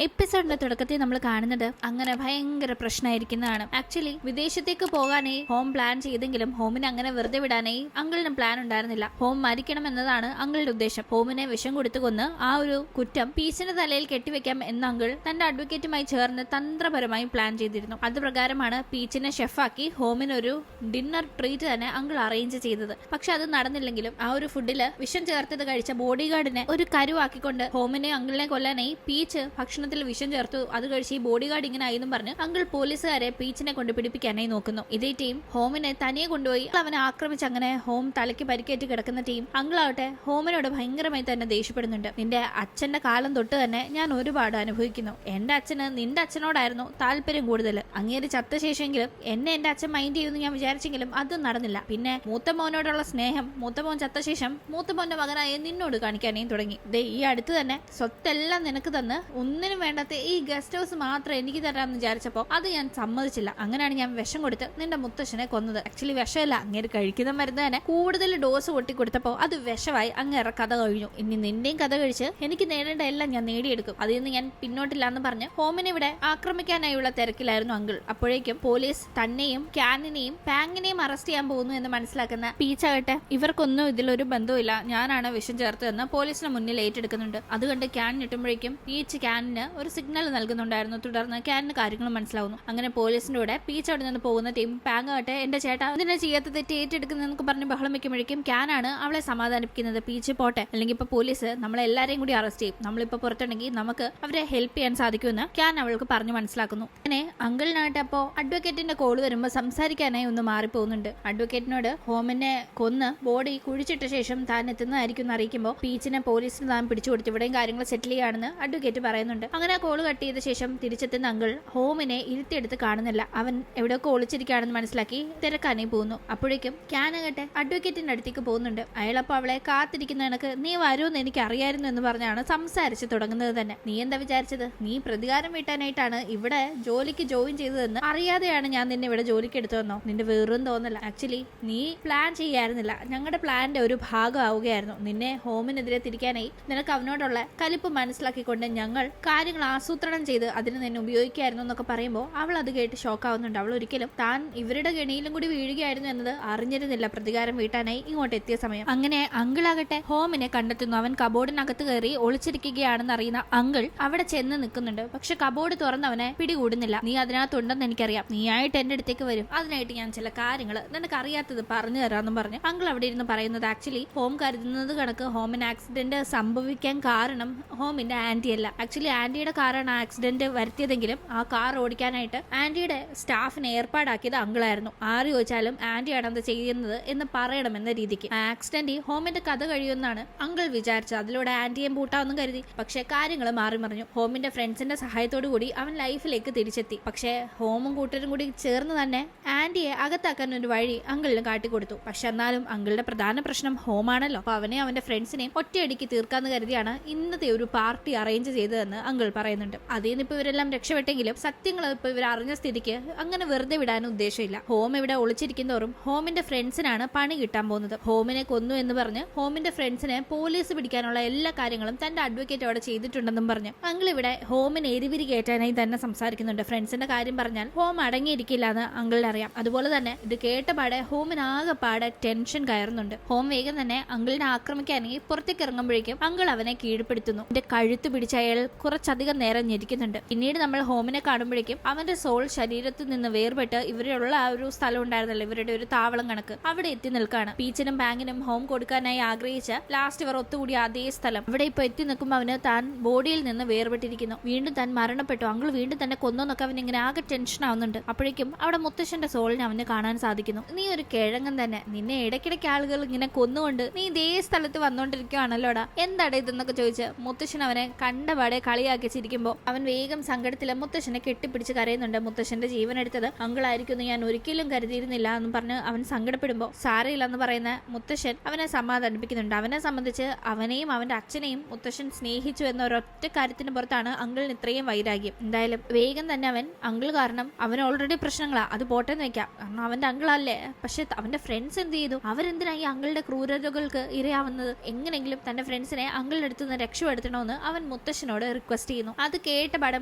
എപ്പിസോഡിന്റെ തുടക്കത്തിൽ നമ്മൾ കാണുന്നത് അങ്ങനെ ഭയങ്കര പ്രശ്നമായിരിക്കുന്നതാണ്. ആക്ച്വലി വിദേശത്തേക്ക് പോകാനായി ഹോം പ്ലാൻ ചെയ്തെങ്കിലും ഹോമിനെ അങ്ങനെ വെറുതെ വിടാനായി അങ്കിളിന് പ്ലാൻ ഉണ്ടായിരുന്നില്ല. ഹോം മരിക്കണം എന്നതാണ് അങ്കിളുടെ ഉദ്ദേശം. ഹോമിനെ വിഷം കൊടുത്തു കൊന്ന് ആ ഒരു കുറ്റം പീച്ചിന്റെ തലയിൽ കെട്ടിവെക്കാം എന്ന അങ്കിൾ തന്റെ അഡ്വക്കേറ്റുമായി ചേർന്ന് തന്ത്രപരമായി പ്ലാൻ ചെയ്തിരുന്നു. അത് പ്രകാരമാണ് പീച്ചിനെ ഷെഫാക്കി ഹോമിനൊരു ഡിന്നർ ട്രീറ്റ് തന്നെ അങ്കിൾ അറേഞ്ച് ചെയ്തത്. പക്ഷെ അത് നടന്നില്ലെങ്കിലും ആ ഒരു ഫുഡില് വിഷം ചേർത്തത് കഴിച്ച ബോഡി ഗാർഡിനെ ഒരു കരുവാക്കിക്കൊണ്ട് ഹോമിനെ അങ്കിളിനെ കൊല്ലാനായി പീച്ച് ഭക്ഷണത്തിൽ വിഷം ചേർത്തു. അത് കഴിച്ച് ഈ ബോഡി ഗാർഡ് ഇങ്ങനെ ആയെന്നും പറഞ്ഞ് അങ്കിൾ പോലീസുകാരെ പീച്ചിനെ കൊണ്ട് പിടിപ്പിക്കാനായി നോക്കുന്നു. ഇതേ ടീം ഹോമിനെ തനിയെ കൊണ്ടുപോയി അവനെ ആക്രമിച്ച് അങ്ങനെ ഹോം തലയ്ക്ക് പരിക്കേറ്റ് കിടക്കുന്ന ടീം അങ്കിളാവട്ടെ ഹോമിനോട് ഭയങ്കരമായി തന്നെ ദേഷ്യപ്പെടുന്നുണ്ട്. നിന്റെ അച്ഛന്റെ കാലം തൊട്ട് തന്നെ ഞാൻ ഒരുപാട് അനുഭവിക്കുന്നു. എന്റെ അച്ഛന് നിന്റെ അച്ഛനോടായിരുന്നു താല്പര്യം കൂടുതൽ. അങ്ങേര് ചത്ത ശേഷമെങ്കിലും എന്റെ അച്ഛൻ മൈൻഡ് ചെയ്യുമെന്ന് ഞാൻ വിചാരിച്ചെങ്കിലും അത് നടന്നില്ല. പിന്നെ മൂത്ത മോനോടുള്ള സ്നേഹം മൂത്ത മോൻ ചത്ത ശേഷം മൂത്ത മോന്റെ മകനായ നിന്നോട് കാണിക്കാനേയും തുടങ്ങി. ഈ അടുത്ത് തന്നെ സ്വത്തെല്ലാം നിനക്ക് തന്ന് ഒന്നിനും വേണ്ടാത്ത ഈ ഗസ്റ്റ് ഹൗസ് മാത്രം എനിക്ക് തരാമെന്ന് വിചാരിച്ചപ്പോ അത് ഞാൻ സമ്മതിച്ചില്ല. അങ്ങനെയാണ് ഞാൻ വിഷം കൊടുത്ത് നിന്റെ മുത്തശ്ശനെ കൊന്നത്. ആക്ച്വലി വിഷമല്ല, അങ്ങേര് കഴിക്കുന്ന മരുന്ന് തന്നെ കൂടുതൽ ഡോസ് കൊട്ടിക്കൊടുത്തപ്പോ അത് വിഷമായി. അങ്ങേറെ കഥ കഴിഞ്ഞു. ഇനി നിന്റെയും കഥ കഴിച്ച് എനിക്ക് നേടേണ്ട എല്ലാം ഞാൻ നേടിയെടുക്കും. അതിൽ നിന്ന് ഞാൻ പിന്നോട്ടില്ല എന്ന് പറഞ്ഞ് ഹോമിനെ ഇവിടെ ആക്രമിക്കാനായുള്ള തിരക്കിലായിരുന്നു അങ്കിൾ. അപ്പോഴേക്കും പോലീസ് തന്നെയും ക്യാനിനെയും പാങ്ങിനെയും അറസ്റ്റ് ചെയ്യാൻ പോകുന്നു എന്ന് മനസ്സിലാക്കുന്ന പീച്ചാകട്ടെ ഇവർക്കൊന്നും ഇതിലൊരു ബന്ധവുമില്ല, ഞാനാണ് വിഷം ചേർത്തതെന്ന് പോലീസിന് മുന്നിൽ ഏറ്റെടുക്കുന്നുണ്ട്. അതുകൊണ്ട് ക്യാൻ ഞെട്ടുമ്പോഴേക്കും പീച്ച് ക്യാനിന് ഒരു സിഗ്നൽ നൽകുന്നുണ്ടായിരുന്നു. തുടർന്ന് ക്യാനിന് കാര്യങ്ങൾ മനസ്സിലാവുന്നു. അങ്ങനെ പോലീസിന്റെ കൂടെ പീച്ച് അവിടെ നിന്ന് പോകുന്ന ടീം പാങ്ങാകട്ടെ എന്റെ ചേട്ടാ ഇതിനെ ചെയ്യാത്ത തെറ്റ് ഏറ്റെടുക്കുന്നതെന്നൊക്കെ പറഞ്ഞ് ബഹളം വെക്കുമ്പോഴേക്കും ക്യാനാണ് അവളെ സമാധാനിപ്പിക്കുന്നത്. പീച്ച് പോട്ടെ, അല്ലെങ്കിൽ ഇപ്പൊ പോലീസ് നമ്മളെല്ലാരെയും കൂടി അറസ്റ്റ് ചെയ്യും. നമ്മളിപ്പോ പുറത്തുണ്ടെങ്കിൽ നമുക്ക് അവരെ ഹെൽപ്പ് ചെയ്യാൻ സാധിക്കുമെന്ന് ക്യാൻ അവൾക്ക് പറഞ്ഞു മനസ്സിലാക്കുന്നു. അങ്ങനെ അങ്കിളിനായിട്ട് അപ്പോ അഡ്വക്കേറ്റിന്റെ കോള് വരുമ്പോൾ സംസാരിക്കാനായി ഒന്ന് മാറിപ്പോകുന്നുണ്ട്. അഡ്വക്കേറ്റിനോട് ഹോമിനെ കൊന്ന് ബോഡി കുഴിച്ചിട്ട ശേഷം താൻ എത്തുന്നതായിരിക്കും എന്ന് അറിയിക്കുമ്പോൾ പീച്ചിനെ പോലീസിന് താൻ പിടിച്ചു കൊടുത്തു ഇവിടെയും കാര്യങ്ങൾ സെറ്റിൽ ചെയ്യാണെന്ന് അഡ്വക്കേറ്റ് പറയുന്നുണ്ട്. അങ്ങനെ കോള് കട്ട് ചെയ്ത ശേഷം തിരിച്ചെത്തുന്ന അങ്കിൾ ഹോമിനെ ഇരുത്തിയെടുത്ത് കാണുന്നില്ല. അവൻ എവിടെയൊക്കെ ഒളിച്ചിരിക്കുകയാണെന്ന് മനസ്സിലാക്കി തിരക്കാനേ പോകുന്നു. അപ്പോഴേക്കും ക്യാനാകട്ടെ അഡ്വക്കേറ്റിന്റെ അടുത്തേക്ക് പോകുന്നുണ്ട്. അയാളപ്പോ അവളെ കാത്തിരിക്കുന്ന കണക്ക് നീ വരുമെന്ന് എനിക്ക് അറിയായിരുന്നു എന്ന് പറഞ്ഞാണ് സംസാരിച്ച് തുടങ്ങുന്നത് തന്നെ. നീ എന്താ വിചാരിച്ചത്? നീ പ്രതികാരം വീട്ടാനായിട്ടാണ് ഇവിടെ ജോലിക്ക് ജോയിൻ ചെയ്തതെന്ന് അറിയാതെയാണ് ഞാൻ നിന്നെ ഇവിടെ ജോലിക്ക് എടുത്തതെന്നോ? നിന്റെ വെറും തോന്നല. ആക്ച്വലി നീ പ്ലാൻ ചെയ്യായിരുന്നില്ല, ഞങ്ങളുടെ പ്ലാന്റെ ഒരു ഭാഗമാവുകയായിരുന്നു. നിന്നെ ഹോമിനെതിരെ തിരിക്കാനായി നിനക്ക് അവനോടുള്ള കലിപ്പ് മനസ്സിലാക്കിക്കൊണ്ട് ഞങ്ങൾ കാര്യങ്ങൾ ആസൂത്രണം ചെയ്ത് അതിന് നിന്നെ ഉപയോഗിക്കായിരുന്നു എന്നൊക്കെ പറയുമ്പോൾ അവൾ അത് കേട്ട് ഷോക്കാവുന്നുണ്ട്. അവൾ ഒരിക്കലും താൻ ഇവരുടെ ഗണിയിലും കൂടി വീഴുകയായിരുന്നു എന്നത് അറിഞ്ഞിരുന്നില്ല പ്രതികാരം വീട്ടാനായി ഇങ്ങോട്ട് എത്തിയ സമയം. അങ്ങനെ അങ്കിളാകട്ടെ ഹോമിനെ കണ്ടെത്തുന്നു. അവൻ കബോർഡിനകത്ത് കയറി ഒളിച്ചിരിക്കുകയാണെന്ന് അറിയുന്ന അങ്കിൾ അവിടെ ചെന്ന് നിൽക്കുന്നുണ്ട്. പക്ഷെ കബോർഡ് തുറന്നവനെ പിടികൂടുന്നില്ല. നീ അതിനകത്തുണ്ടെന്ന് എനിക്കറിയാം, നീയായിട്ട് എന്റെ അടുത്തേക്ക് വരും, അതിനായിട്ട് ഞാൻ ചില കാര്യങ്ങൾ നിനക്ക് അറിയാത്തത് പറഞ്ഞു തരാമെന്നും പറഞ്ഞ് അങ്കിൾ അവിടെ ഇരുന്ന് പറയുന്നത്. ആക്ച്വലി ഹോം കരുതുന്നത് കണക്ക് ഹോമിന് ആക്സിഡന്റ് സംഭവിക്കാൻ കാരണം ഹോമിന്റെ ആന്റി അല്ല. ആക്ച്വലി ആന്റിയുടെ കാറാണ് ആക്സിഡന്റ് വരുത്തിയതെങ്കിലും ആ കാർ ഓടിക്കാനായിട്ട് ആന്റിയുടെ സ്റ്റാഫിനെ ഏർപ്പാടാക്കിയത് അങ്കിളായിരുന്നു. ആര് ചോദിച്ചാലും ആന്റിയാണ് അത് ചെയ്യുന്നത് എന്ന് പറയണമെന്ന രീതിക്ക് ആക്സിഡന്റ് ഹോമിന്റെ കഥ കഴിയുമെന്നാണ് അങ്കിൾ വിചാരിച്ചത്. അതിലൂടെ ആന്റിയെ പൂട്ടാമെന്നും കരുതി. പക്ഷെ കാര്യങ്ങൾ മാറി മറിഞ്ഞു. ഹോമിന്റെ ഫ്രണ്ട്സിന്റെ സഹായത്തോടു കൂടി അവൻ ലൈഫിലേക്ക് തിരിച്ചെത്തി. പക്ഷെ ഹോമും കൂട്ടരും കൂടി ചേർന്ന് തന്നെ ആന്റിയെ അകത്താക്കാൻ ഒരു വഴി അങ്കിളിന് കാട്ടിക്കൊടുത്തു. പക്ഷെ എന്നാലും അങ്കിളുടെ പ്രധാന പ്രശ്നം ഹോമാണല്ലോ. അപ്പൊ അവനെ അവന്റെ ഫ്രണ്ട്സിനെയും ഒറ്റയടിക്ക് തീർക്കാന്ന് കരുതിയാണ് ഇന്നത്തെ ഒരു പാർട്ടി അറേഞ്ച് ചെയ്തതെന്ന് അങ്കിൾ പറയുന്നുണ്ട്. അതിൽ നിന്ന് ഇപ്പൊ ഇവരെല്ലാം രക്ഷപ്പെട്ടെങ്കിലും സത്യങ്ങൾ ഇപ്പൊ ഇവർ അറിഞ്ഞ സ്ഥിതിക്ക് അങ്ങനെ വെറുതെ വിടാനും ഉദ്ദേശമില്ല. ഹോം ഇവിടെ ഒളിച്ചിരിക്കുന്നതോറും ഹോമിന്റെ ഫ്രണ്ട്സിനാണ് പണി കിട്ടാൻ പോകുന്നത്. ഹോമിനെ കൊന്നു എന്ന് പറഞ്ഞ് ഹോമിന്റെ ഫ്രണ്ട്സിനെ പോലീസ് പിടിക്കാനുള്ള എല്ലാ കാര്യങ്ങളും തന്റെ അഡ്വക്കേറ്റ് അവിടെ ചെയ്തിട്ടുണ്ടെന്നും പറഞ്ഞ് അങ്കിൾ ഇവിടെ ഹോമിനെ എരിവിരി കയറ്റാനായി തന്നെ സംസാരിക്കുന്നുണ്ട്. ഫ്രണ്ട്സിന്റെ കാര്യം പറഞ്ഞാൽ ഹോം അടങ്ങിയിരിക്കില്ല എന്ന് അങ്കിളിന് അറിയാം. അതുപോലെ തന്നെ ഇത് കേട്ടപാടെ ഹോമിനാകെ പാടെ ടെൻഷൻ കയറുന്നുണ്ട്. ഹോം വേഗം തന്നെ അങ്കിളിനെ ആക്രമിക്കാനായി പുറത്തേക്ക് ഇറങ്ങുമ്പോഴേക്കും അങ്കിൾ അവനെ കീഴ്പ്പെടുത്തുന്നു. എന്റെ കഴുത്ത് പിടിച്ച അയാൾ കുറച്ചധികം നേരം ഞെരിക്കുന്നുണ്ട്. പിന്നീട് നമ്മൾ ഹോമിനെ കാണുമ്പോഴേക്കും അവന്റെ സോൾ ശരീരത്തിൽ നിന്ന് വേർപെട്ട് ഇവരുള്ള ആ ഒരു സ്ഥലം ഉണ്ടായിരുന്നല്ലോ, ഇവരുടെ ഒരു താവളം കണക്ക് അവിടെ എത്തി നിൽക്കാണ്. പീച്ചിനും ബാങ്ങിനും ഹോം കൊടുക്കാനായി ആഗ്രഹിച്ച ലാസ്റ്റ് ഇവർ ഒത്തുകൂടിയ അതേ സ്ഥലം ഇവിടെ ഇപ്പൊ എത്തി നിൽക്കുമ്പോൾ അവന് താൻ ബോഡിയിൽ നിന്ന് വേർപെട്ടിരിക്കുന്നു. വീണ്ടും താൻ മരണപ്പെട്ടു, അങ്കിൾ വീണ്ടും തന്നെ കൊന്നൊക്കെ അവൻ ഇങ്ങനെ ആകെ ടെൻഷൻ ആവുന്നുണ്ട്. അപ്പോഴേക്കും അവിടെ മുത്തശ്ശന്റെ സോളിനെ അവന് കാണാൻ സാധിക്കുന്നു. നീ ഒരു കിഴങ്ങൻ തന്നെ, നിന്നെ ഇടയ്ക്കിടയ്ക്ക് ആളുകൾ ഇങ്ങനെ കൊന്നുകൊണ്ട് നീ ഇതേ സ്ഥലത്ത് വന്നോണ്ടിരിക്കുകയാണല്ലോടാ, എന്താടാ ഇതെന്നൊക്കെ ചോദിച്ച് മുത്തശ്ശൻ അവനെ കണ്ടപാടെ കളിയാക്കി ചിരിക്കുമ്പോൾ അവൻ വേഗം സങ്കടത്തില് മുത്തശ്ശനെ കെട്ടിപ്പിടിച്ച് കരയുന്നുണ്ട്. മുത്തശ്ശന്റെ ജീവൻ എടുത്തത് അങ്കിളായിരിക്കും ഞാൻ ഒരിക്കലും കരുതിയിരുന്നില്ല എന്ന് പറഞ്ഞ് അവൻ സങ്കടപ്പെടുമ്പോൾ സാരയില്ലെന്ന് പറയുന്ന മുത്തശ്ശൻ അവനെ സമാധാനിപ്പിക്കുന്നുണ്ട്. അവനെ സംബന്ധിച്ച് അവനെയും അവന്റെ അച്ഛനെയും മുത്തശ്ശൻ സ്നേഹിച്ചു എന്ന ഒരൊറ്റ കാര്യത്തിന് പുറത്താണ് അങ്കിളിന് ഇത്രയും വൈരാഗ്യം. എന്തായാലും വേഗം തന്നെ അവൻ അങ്കിൾ കാരണം അവന് ഓൾറെഡി പ്രശ്നങ്ങളാ, അത് പോട്ടെന്ന് വെക്കാം, കാരണം അവന്റെ അങ്കിളല്ലേ. പക്ഷെ അവന്റെ ഫ്രണ്ട്സ് എന്ത് ചെയ്തു? അവരെന്തിനാ ഈ അങ്കിളുടെ ക്രൂരതകൾക്ക് ഇരയാവുന്നത്? എങ്ങനെങ്കിലും തന്റെ ഫ്രണ്ട്സിനെ അങ്കിളിന്റെ അടുത്ത് നിന്ന് രക്ഷപ്പെടുത്തണമെന്ന് അവൻ മുത്തശ്ശനോട് റിക്വസ്റ്റ് അറസ്റ്റ് ചെയ്യുന്നു. അത് കേട്ടപാടെ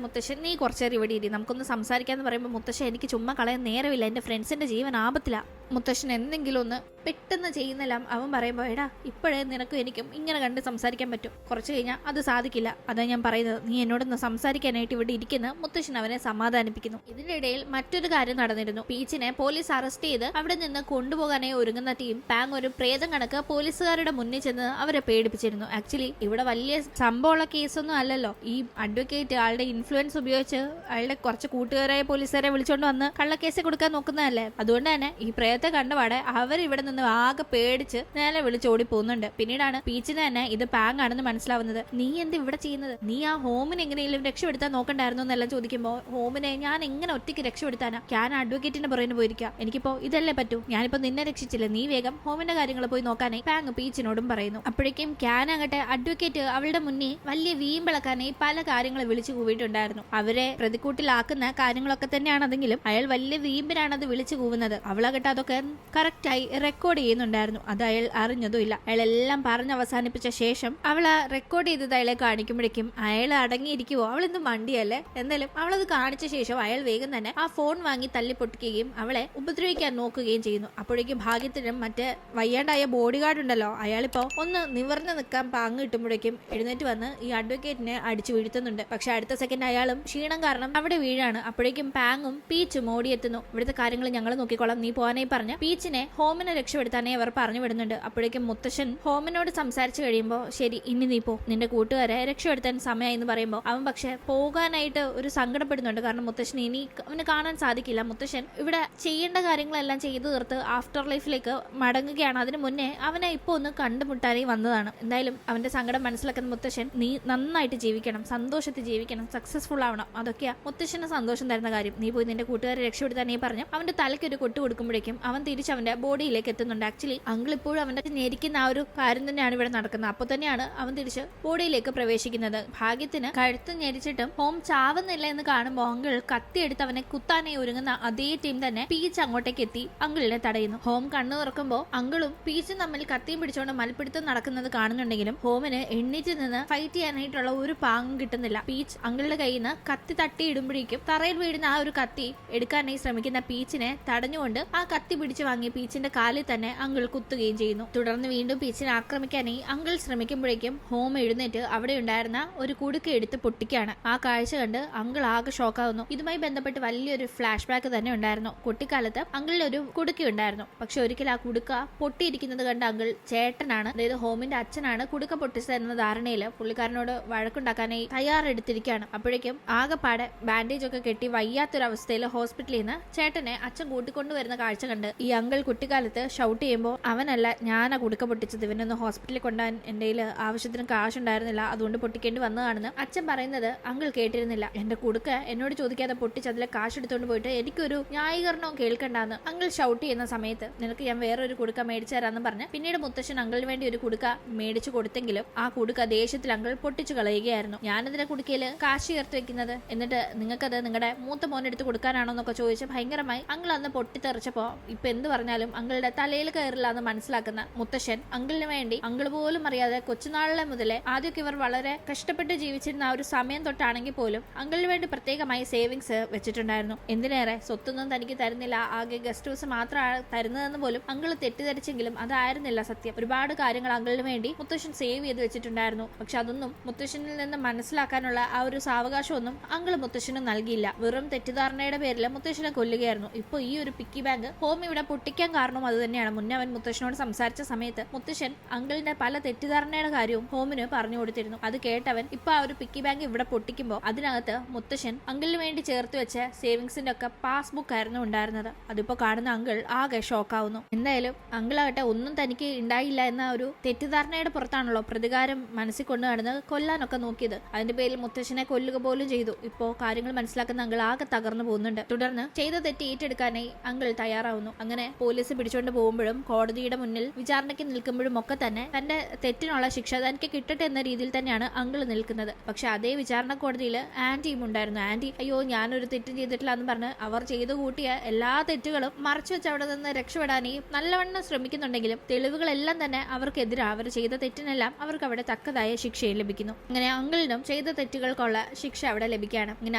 മുത്തശ്ശൻ നീ കുറച്ചേരം ഇവിടെ ഇരി, നമുക്കൊന്ന് സംസാരിക്കാന്ന് പറയുമ്പോൾ മുത്തശ്ശൻ എനിക്ക് ചുമ്മാ കളയാൻ നേരമില്ല, എന്റെ ഫ്രണ്ട്സിന്റെ ജീവൻ ആപത്തില. മുത്തശ്ശൻ എന്തെങ്കിലും ഒന്ന് പെട്ടെന്ന് ചെയ്യുന്നില്ല. അവൻ പറയുമ്പോൾ എടാ ഇപ്പോഴേ നിനക്കും എനിക്കും ഇങ്ങനെ കണ്ട് സംസാരിക്കാൻ പറ്റും, കുറച്ച് കഴിഞ്ഞാൽ അത് സാധിക്കില്ല, അതാ ഞാൻ പറയുന്നത്, നീ എന്നോടൊന്ന് സംസാരിക്കാനായിട്ട് ഇവിടെ ഇരിക്കുന്ന മുത്തശ്ശൻ അവനെ സമാധാനിപ്പിക്കുന്നു. ഇതിന്റെ ഇടയിൽ മറ്റൊരു കാര്യം നടന്നിരുന്നു. പീച്ചിനെ പോലീസ് അറസ്റ്റ് ചെയ്ത് അവിടെ നിന്ന് കൊണ്ടുപോകാനായി ഒരുങ്ങുന്ന ടീം പാങ് ഒരു പ്രേതം കണക്ക് പോലീസുകാരുടെ മുന്നിൽ ചെന്ന് അവരെ പേടിപ്പിച്ചിരുന്നു. ആക്ച്വലി ഇവിടെ വലിയ സംഭവമുള്ള കേസൊന്നും അല്ലല്ലോ. ഈ അഡ്വക്കേറ്റ് ആളുടെ ഇൻഫ്ലുവൻസ് ഉപയോഗിച്ച് അയാളുടെ കുറച്ച് കൂട്ടുകാരായ പോലീസുകാരെ വിളിച്ചോണ്ട് വന്ന് കള്ളക്കേസ് കൊടുക്കാൻ നോക്കുന്നതല്ലേ. അതുകൊണ്ട് തന്നെ ഈ പ്രേതത്തെ കണ്ടപാടെ അവർ ഇവിടെ നിന്ന് ആകെ പേടിച്ച് നേരെ വിളിച്ചോടി പോകുന്നുണ്ട്. പിന്നീടാണ് പീച്ചിന് തന്നെ ഇത് പാങ് ആണെന്ന് മനസ്സിലാവുന്നത്. നീ എന്ത് ഇവിടെ ചെയ്യുന്നത്, നീ ആ ഹോമിനെ എങ്ങനെയെങ്കിലും രക്ഷപ്പെടുത്താൻ നോക്കണ്ടായിരുന്നു എന്നെല്ലാം ചോദിക്കുമ്പോൾ ഹോമിനെ ഞാൻ എങ്ങനെ ഒറ്റയ്ക്ക് രക്ഷപ്പെടുത്താനാ, ഞാൻ അഡ്വക്കേറ്റിന്റെ പുറകിന് പോയിരിക്കാം, എനിക്കിപ്പോ ഇതല്ലേ പറ്റൂ, ഞാനിപ്പോ നിന്നെ രക്ഷിച്ചില്ല, നീ വേഗം ഹോമിന്റെ കാര്യങ്ങൾ പോയി നോക്കാനായി പാങ് പീച്ചിനോടും പറയുന്നു. അപ്പോഴേക്കും ക്യാൻ ആകട്ടെ അഡ്വക്കേറ്റ് അവളുടെ മുന്നിൽ വലിയ വീമ്പിളക്കാനായി പല കാര്യങ്ങൾ വിളിച്ചു കൂവിയിട്ടുണ്ടായിരുന്നു. അവരെ പ്രതിക്കൂട്ടിലാക്കുന്ന കാര്യങ്ങളൊക്കെ തന്നെയാണ് അതെങ്കിലും അയാൾ വലിയ വീമ്പിനാണ് അത് വിളിച്ചു കൂവുന്നത്. അവളാകട്ടെ അതൊക്കെ കറക്റ്റായി റെക്കോർഡ് ചെയ്യുന്നുണ്ടായിരുന്നു. അത് അയാൾ അറിഞ്ഞതും ഇല്ല. അയാൾ എല്ലാം പറഞ്ഞ് അവസാനിപ്പിച്ച ശേഷം അവൾ റെക്കോർഡ് ചെയ്തത് അയാളെ കാണിക്കുമ്പോഴേക്കും അയാൾ അടങ്ങിയിരിക്കുവോ, അവൾ എന്ത് മണ്ടിയല്ലേ. എന്നാലും അവളത് കാണിച്ച ശേഷം അയാൾ വേഗം തന്നെ ആ ഫോൺ വാങ്ങി തല്ലി പൊട്ടിക്കുകയും അവളെ ഉപദ്രവിക്കാൻ നോക്കുകയും ചെയ്യുന്നു. അപ്പോഴേക്കും ഭാഗ്യത്തിനും മറ്റേ വയ്യാണ്ടായ ബോഡി ഗാർഡ് ഉണ്ടല്ലോ, അയാളിപ്പോ ഒന്ന് നിവർന്ന് നിൽക്കാൻ പാങ്ങ് കിട്ടുമ്പോഴേക്കും എഴുന്നേറ്റ് വന്ന് ഈ അഡ്വക്കേറ്റിനെ അടിച്ചു വീഴ്ത്തുന്നുണ്ട്. പക്ഷെ അടുത്ത സെക്കൻഡ് അയാളും ക്ഷീണം കാരണം അവിടെ വീഴാണ്. അപ്പോഴേക്കും പാങ്ങും പീച്ചും ഓടിയെത്തുന്നു. ഇവിടുത്തെ കാര്യങ്ങൾ ഞങ്ങൾ നോക്കിക്കോളാം, നീ പോകാനായി പറഞ്ഞ് പീച്ചിനെ ഹോമിനെ രക്ഷപ്പെടുത്താനായി അവർ പറഞ്ഞു വിടുന്നുണ്ട്. അപ്പോഴേക്കും മുത്തശ്ശൻ ഹോമിനോട് സംസാരിച്ചു കഴിയുമ്പോൾ ശരി ഇനി നീ പോ, നിന്റെ കൂട്ടുകാരെ രക്ഷപ്പെടുത്താൻ സമയമായി എന്ന് പറയുമ്പോൾ അവൻ പക്ഷെ പോകാനായിട്ട് ഒരു സങ്കടപ്പെടുന്നുണ്ട്. കാരണം മുത്തശ്ശൻ ഇനി അവന് കാണാൻ സാധിക്കില്ല. മുത്തശ്ശൻ ഇവിടെ ചെയ്യേണ്ട കാര്യങ്ങളെല്ലാം ചെയ്തു തീർത്ത് ആഫ്റ്റർ ലൈഫിലേക്ക് മടങ്ങുകയാണ്. അതിനു മുന്നേ അവനെ ഇപ്പൊ ഒന്ന് കണ്ടുമുട്ടാനായി വന്നതാണ്. എന്തായാലും അവന്റെ സങ്കടം മനസ്സിലാക്കുന്ന മുത്തശ്ശൻ നീ നന്നായിട്ട് ജീവിക്കണം, സന്തോഷത്തിൽ ജീവിക്കണം, സക്സസ്ഫുൾ ആവണം, അതൊക്കെയാ മുത്തശ്ശന് സന്തോഷം തരുന്ന കാര്യം, നീ പോയി നിന്റെ കൂട്ടുകാരെ രക്ഷപ്പെടുത്താനേ പറഞ്ഞു അവന്റെ തലയ്ക്ക് ഒരു കൊട്ട് കൊടുക്കുമ്പോഴേക്കും അവൻ തിരിച്ച് അവന്റെ ബോഡിയിലേക്ക് എത്തുന്നുണ്ട്. ആക്ച്വലി അങ്കിൾ ഇപ്പോഴും അവന്റെ ഞെരിക്കുന്ന ആ ഒരു കാര്യം തന്നെയാണ് ഇവിടെ നടക്കുന്നത്. അപ്പൊ തന്നെയാണ് അവൻ തിരിച്ച് ബോഡിയിലേക്ക് പ്രവേശിക്കുന്നത്. ഭാഗ്യത്തിന് കഴുത്ത് ഞെരിച്ചിട്ടും ഹോം ചാവുന്നില്ല എന്ന് കാണുമ്പോൾ അങ്കിൾ കത്തിയെടുത്ത് അവനെ കുത്താനായി ഒരുങ്ങുന്ന അതേ ടീം തന്നെ പീച്ച് അങ്ങോട്ടേക്ക് എത്തി അങ്കിളിനെ തടയുന്നു. ഹോം കണ്ണു തുറക്കുമ്പോൾ അങ്കിളും പീച്ചും തമ്മിൽ കത്തിയും പിടിച്ചുകൊണ്ട് മൽപ്പിടുത്തം നടക്കുന്നത് കാണുന്നുണ്ടെങ്കിലും ഹോമിന് എണ്ണീറ്റ് നിന്ന് ഫൈറ്റ് ചെയ്യാനായിട്ടുള്ള ഒരു പാങ്ങും കിട്ടുന്നില്ല. പീച്ച് അങ്കിളുടെ കയ്യിൽ നിന്ന് കത്തി തട്ടിയിടുമ്പോഴേക്കും തറയിൽ വീഴുന്ന ആ ഒരു കത്തി എടുക്കാനായി ശ്രമിക്കുന്ന പീച്ചിനെ തടഞ്ഞുകൊണ്ട് ആ കത്തി പിടിച്ചു വാങ്ങി പീച്ചിന്റെ കാലിൽ തന്നെ അങ്കിൾ കുത്തുകയും ചെയ്യുന്നു. തുടർന്ന് വീണ്ടും പീച്ചിനെ ആക്രമിക്കാനായി അങ്കിൾ ശ്രമിക്കുമ്പോഴേക്കും ഹോം എഴുന്നേറ്റ് അവിടെ ഉണ്ടായിരുന്ന ഒരു കുടുക്ക എടുത്ത് പൊട്ടിക്കാണ്. ആ കാഴ്ച കണ്ട് അങ്കിൾ ആകെ ഷോക്കാവുന്നു. ഇതുമായി ബന്ധപ്പെട്ട് വലിയൊരു ഫ്ലാഷ് ബാക്ക് തന്നെ ഉണ്ടായിരുന്നു. കുട്ടിക്കാലത്ത് അങ്കിളിൽ ഒരു കുടുക്ക ഉണ്ടായിരുന്നു. പക്ഷെ ഒരിക്കൽ ആ കുടുക്ക പൊട്ടിയിരിക്കുന്നത് കണ്ട് അങ്കിൾ ചേട്ടനാണ്, അതായത് ഹോമിന്റെ അച്ഛനാണ് കുടുക്ക പൊട്ടിച്ചത് എന്ന ധാരണയില് പുള്ളിക്കാരനോട് വഴക്കുണ്ടാക്കാനായി തയ്യാറെടുത്തിരിക്കുകയാണ്. അപ്പോഴേക്കും ആകെപ്പാടെ ബാൻഡേജ് ഒക്കെ കെട്ടി വയ്യാത്തൊരവസ്ഥയിൽ ഹോസ്പിറ്റലിൽ നിന്ന് ചേട്ടനെ അച്ഛൻ കൂട്ടിക്കൊണ്ടുവരുന്ന കാഴ്ച കണ്ട് ഈ അങ്കിൾ കുട്ടിക്കാലത്ത് ഷൗട്ട് ചെയ്യുമ്പോൾ അവനല്ല ഞാനാ കുടുക്ക പൊട്ടിച്ചത്, ഇവനൊന്ന് ഹോസ്പിറ്റലിൽ കൊണ്ടുപോകാൻ എന്റെ ആവശ്യത്തിന് കാശ് ഉണ്ടായിരുന്നില്ല, അതുകൊണ്ട് പൊട്ടിക്കേണ്ടി വന്നതാണെന്ന് അച്ഛൻ പറയുന്നത് അങ്കിൾ കേട്ടിരുന്നില്ല. എന്റെ കുടുക്ക എന്നോട് ചോദിക്കാതെ പൊട്ടിച്ച് അതിലെ കാശ് എടുത്തുകൊണ്ട് പോയിട്ട് എനിക്കൊരു ന്യായീകരണവും കേൾക്കണ്ടെന്ന് അങ്കിൾ ഷൗട്ട് ചെയ്യുന്ന സമയത്ത് നിനക്ക് ഞാൻ വേറൊരു കുടുക്ക മേടിച്ചു തരാമെന്ന് പറഞ്ഞ് പിന്നീട് മുത്തശ്ശൻ അങ്കിളിന് വേണ്ടി ഒരു കുടുക്ക മേടിച്ചു കൊടുത്തെങ്കിലും ആ കുടുക്ക ദേഷ്യത്തിൽ അങ്കിൾ പൊട്ടിച്ചു കളയുകയായിരുന്നു. ഞാനെന്തിനാ കുടുക്കയില് കാശ് ചേർത്ത് വെക്കുന്നത്, എന്നിട്ട് നിങ്ങൾക്കത് നിങ്ങളുടെ മൂത്ത മോനെടുത്ത് കൊടുക്കാനാണോ എന്നൊക്കെ ചോദിച്ച് ഭയങ്കരമായി അങ്കിൾ അന്ന് പൊട്ടിത്തെറിച്ചപ്പോ ഇപ്പൊ എന്ത് പറഞ്ഞാലും അങ്കിളുടെ തലയിൽ കയറില്ല എന്ന് മനസ്സിലാക്കുന്ന മുത്തശ്ശൻ അങ്കിളിന് വേണ്ടി അങ്കിൾ പോലും അറിയാതെ കൊച്ചുനാളിലെ മുതലേ ആദ്യമൊക്കെ ഇവർ വളരെ കഷ്ടപ്പെട്ട് ജീവിച്ചിരുന്ന ആ ഒരു സമയം തൊട്ടാണെങ്കിൽ പോലും അങ്കിളിന് വേണ്ടി പ്രത്യേകമായി സേവിങ്സ് വെച്ചിട്ടുണ്ടായിരുന്നു. എന്തിനേറെ സ്വത്തൊന്നും തനിക്ക് തരുന്നില്ല, ആകെ ഗസ്റ്റ് ഹൗസ് മാത്രമാണ് തരുന്നതെന്ന് പോലും അങ്കിൾ തെറ്റിദ്ധരിച്ചെങ്കിലും അതായിരുന്നില്ല സത്യം. ഒരുപാട് കാര്യങ്ങൾ അങ്കിളിന് വേണ്ടി മുത്തശ്ശൻ സേവ് ചെയ്ത് വെച്ചിട്ടുണ്ടായിരുന്നു. പക്ഷെ അതൊന്നും മുത്തശ്ശനിൽ നിന്ന് മനസ്സിലാക്കാനുള്ള ആ ഒരു സാവകാശമൊന്നും അങ്കിൾ മുത്തശ്ശന് നൽകിയില്ല. വെറും തെറ്റിദ്ധാരണയുടെ പേരിൽ മുത്തശ്ശനെ കൊല്ലുകയായിരുന്നു. ഇപ്പൊ ഈ ഒരു പിക്കി ബാങ്ക് ഹോം ഇവിടെ പൊട്ടിക്കാൻ കാരണവും അത് തന്നെയാണ്. മുന്നേ അവൻ മുത്തശ്ശനോട് സംസാരിച്ച സമയത്ത് മുത്തശ്ശൻ അങ്കിളിന്റെ പല തെറ്റിദ്ധാരണയുടെ കാര്യവും ഹോമിന് പറഞ്ഞു കൊടുത്തിരുന്നു. അത് കേട്ടവൻ ഇപ്പൊ ആ ഒരു പിക്കി ബാങ്ക് ഇവിടെ പൊട്ടിക്കുമ്പോൾ അതിനകത്ത് മുത്തശ്ശൻ അങ്കിളിന് വേണ്ടി ചേർത്ത് വെച്ച സേവിങ്സിന്റെ ഒക്കെ പാസ്ബുക്ക് ആയിരുന്നു ഉണ്ടായിരുന്നത്. അതിപ്പോ കാണുന്ന അങ്കിൾ ആകെ ഷോക്കാവുന്നു. എന്തായാലും അങ്കിളാകട്ടെ ഒന്നും തനിക്ക് ഉണ്ടായില്ല എന്ന ഒരു തെറ്റിദ്ധാരണയുടെ പുറത്താണല്ലോ പ്രതികാരം മനസ്സിൽ കൊണ്ടു നടന്ന് കൊല്ലാനൊക്കെ നോക്കിയത്. അതിന്റെ പേരിൽ മുത്തശ്ശനെ കൊല്ലുക പോലും ചെയ്തു. ഇപ്പോ കാര്യങ്ങൾ മനസ്സിലാക്കുന്ന അങ്കിൾ ആകെ തകർന്നു പോകുന്നുണ്ട്. തുടർന്ന് ചെയ്ത തെറ്റ് ഏറ്റെടുക്കാനായി അങ്കിൾ തയ്യാറാവുന്നു. ആവുന്നു. അങ്ങനെ പോലീസ് പിടിച്ചുകൊണ്ട് പോകുമ്പോഴും കോടതിയുടെ മുന്നിൽ വിചാരണയ്ക്ക് നിൽക്കുമ്പോഴും ഒക്കെ തന്നെ തന്റെ തെറ്റിനുള്ള ശിക്ഷ തനിക്ക് കിട്ടട്ടെ എന്ന രീതിയിൽ തന്നെയാണ് അങ്കിൾ നിൽക്കുന്നത്. പക്ഷെ അതേ വിചാരണ കോടതിയിൽ ആന്റിയും ഉണ്ടായിരുന്നു. ആന്റി അയ്യോ ഞാനൊരു തെറ്റും ചെയ്തിട്ടില്ല എന്ന് പറഞ്ഞ് അവർ ചെയ്തു കൂട്ടിയ എല്ലാ തെറ്റുകളും മറച്ചു വെച്ച് അവിടെ നിന്ന് രക്ഷപ്പെടാനേ നല്ലവണ്ണം ശ്രമിക്കുന്നുണ്ടെങ്കിലും തെളിവുകളെല്ലാം തന്നെ അവർക്കെതിരെ അവർ ചെയ്ത തെറ്റിനെല്ലാം അവർക്ക് അവിടെ തക്കതായ ശിക്ഷയും ലഭിക്കുന്നു. അങ്ങനെ അങ്കിളിനും ചെയ്ത തെറ്റുകൾക്കുള്ള ശിക്ഷ അവിടെ ലഭിക്കുകയാണ്. ഇങ്ങനെ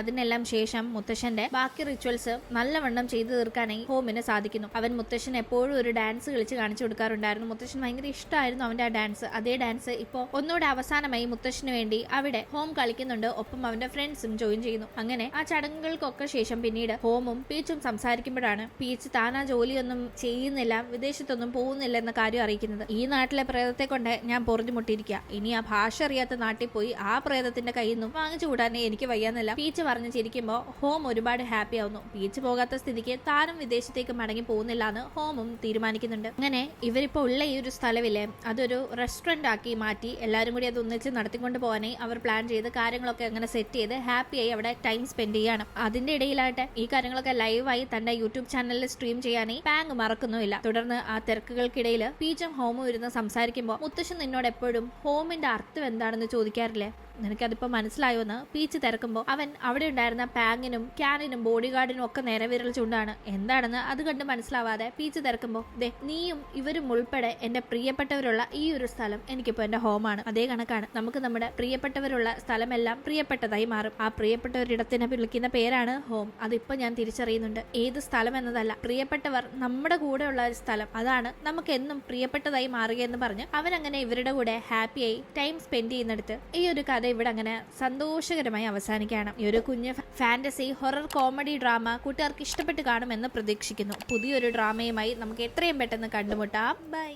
അതിനെല്ലാം ശേഷം മുത്തശ്ശന്റെ ബാക്കി റിച്വൽസ് നല്ലവണ്ണം ചെയ്തു തീർക്കാനായി ഹോമിന് സാധിക്കുന്നു. അവൻ മുത്തശ്ശൻ എപ്പോഴും ഒരു ഡാൻസ് കളിച്ച് കാണിച്ചു കൊടുക്കാറുണ്ടായിരുന്നു. മുത്തശ്ശൻ ഭയങ്കര ഇഷ്ടമായിരുന്നു അവന്റെ ആ ഡാൻസ്. അതേ ഡാൻസ് ഇപ്പോ ഒന്നുകൂടെ അവസാനമായി മുത്തശ്ശന് വേണ്ടി അവിടെ ഹോം കളിക്കുന്നുണ്ട്. ഒപ്പം അവന്റെ ഫ്രണ്ട്സും ജോയിൻ ചെയ്യുന്നു. അങ്ങനെ ആ ചടങ്ങുകൾക്കൊക്കെ ശേഷം പിന്നീട് ഹോമും പീച്ചും സംസാരിക്കുമ്പോഴാണ് പീച്ച് താൻ ആ ജോലിയൊന്നും ചെയ്യുന്നില്ല, വിദേശത്തൊന്നും പോകുന്നില്ല എന്ന കാര്യം അറിയിക്കുന്നത്. ഈ നാട്ടിലെ പ്രേതത്തെ കൊണ്ട് ഞാൻ പൊറുതിമുട്ടിയിരിക്കുക. ഇനി ആ ഭാഷ അറിയാത്ത നാട്ടിൽ പോയി ആ പ്രേതത്തിന്റെ കയ്യിൽ നിന്നും വാങ്ങിച്ചു കൂടാനേ എനിക്ക് വയ്യാന്നല്ല പീച്ച് പറഞ്ഞു ചിരിക്കുമ്പോൾ ഹോം ഒരുപാട് ഹാപ്പി ആവുന്നു. പീച്ച് പോകാത്ത സ്ഥിതിക്ക് താനും വിദേശത്തേക്ക് മടങ്ങി പോകുന്നില്ല എന്ന് ഹോമും തീരുമാനിക്കുന്നുണ്ട്. അങ്ങനെ ഇവരിപ്പോ ഉള്ള ഈ ഒരു സ്ഥലമില്ലേ അതൊരു റെസ്റ്റോറന്റ് ആക്കി മാറ്റി എല്ലാവരും കൂടി അത് ഒന്നിച്ച് നടത്തിക്കൊണ്ട് പോകാനായി അവർ പ്ലാൻ ചെയ്ത് കാര്യങ്ങളൊക്കെ അങ്ങനെ സെറ്റ് ചെയ്ത് ഹാപ്പിയായി അവിടെ ടൈം സ്പെൻഡ് ചെയ്യാണ്. അതിന്റെ ഇടയിലായിട്ട് ഈ കാര്യങ്ങളൊക്കെ ലൈവായി തന്റെ യൂട്യൂബ് ചാനലിൽ സ്ട്രീം ചെയ്യാനായി പാങ് മറക്കുന്നുമില്ല. തുടർന്ന് ആ തിരക്കുകൾക്കിടയിൽ പീച്ചും ഹോമും ഇരുന്ന് സംസാരിക്കുമ്പോൾ മുത്തശ്ശൻ നിന്നോട് എപ്പോഴും ഹോമിന്റെ അർത്ഥം എന്താണെന്ന് ചോദിക്കാറില്ലേ, നിനക്കതിപ്പോ മനസ്സിലായോന്ന് പീച്ച് തിരക്കുമ്പോൾ അവൻ അവിടെ ഉണ്ടായിരുന്ന പാങ്ങിനും ക്യാനിനും ബോഡി ഗാർഡിനും ഒക്കെ നേരെ വിരൽ ചൂണ്ടാണ്. എന്താണെന്ന് അത് കണ്ട് മനസ്സിലാവാതെ പീച്ച് തിരക്കുമ്പോൾ ദേ നീയും ഇവരും ഉൾപ്പെടെ എന്റെ പ്രിയപ്പെട്ടവരുള്ള ഈ ഒരു സ്ഥലം എനിക്കിപ്പോ എന്റെ ഹോമാണ്. അതേ കണക്കാണ് നമുക്ക് നമ്മുടെ പ്രിയപ്പെട്ടവരുള്ള സ്ഥലമെല്ലാം പ്രിയപ്പെട്ടതായി മാറും. ആ പ്രിയപ്പെട്ട ഒരിടത്തിനെ വിളിക്കുന്ന പേരാണ് ഹോം. അതിപ്പോ ഞാൻ തിരിച്ചറിയുന്നുണ്ട്. ഏത് സ്ഥലം എന്നതല്ല, പ്രിയപ്പെട്ടവർ നമ്മുടെ കൂടെ ഉള്ള ഒരു സ്ഥലം, അതാണ് നമുക്ക് എന്നും പ്രിയപ്പെട്ടതായി മാറുകയെന്ന് പറഞ്ഞ് അവൻ അങ്ങനെ ഇവരുടെ കൂടെ ഹാപ്പിയായി ടൈം സ്പെൻഡ് ചെയ്യുന്നിടത്ത് ഈ ഒരു കഥ ഇവിടെ അങ്ങനെ സന്തോഷകരമായി അവസാനിക്കുകയാണ്. ഈ ഒരു കുഞ്ഞ് ഫാന്റസി ഹൊറർ കോമഡി ഡ്രാമ കൂട്ടുകാർക്ക് ഇഷ്ടപ്പെട്ട് കാണുമെന്ന് പ്രതീക്ഷിക്കുന്നു. പുതിയൊരു ഡ്രാമയുമായി നമുക്ക് എത്രയും പെട്ടെന്ന് കണ്ടുമുട്ടാം. ബൈ.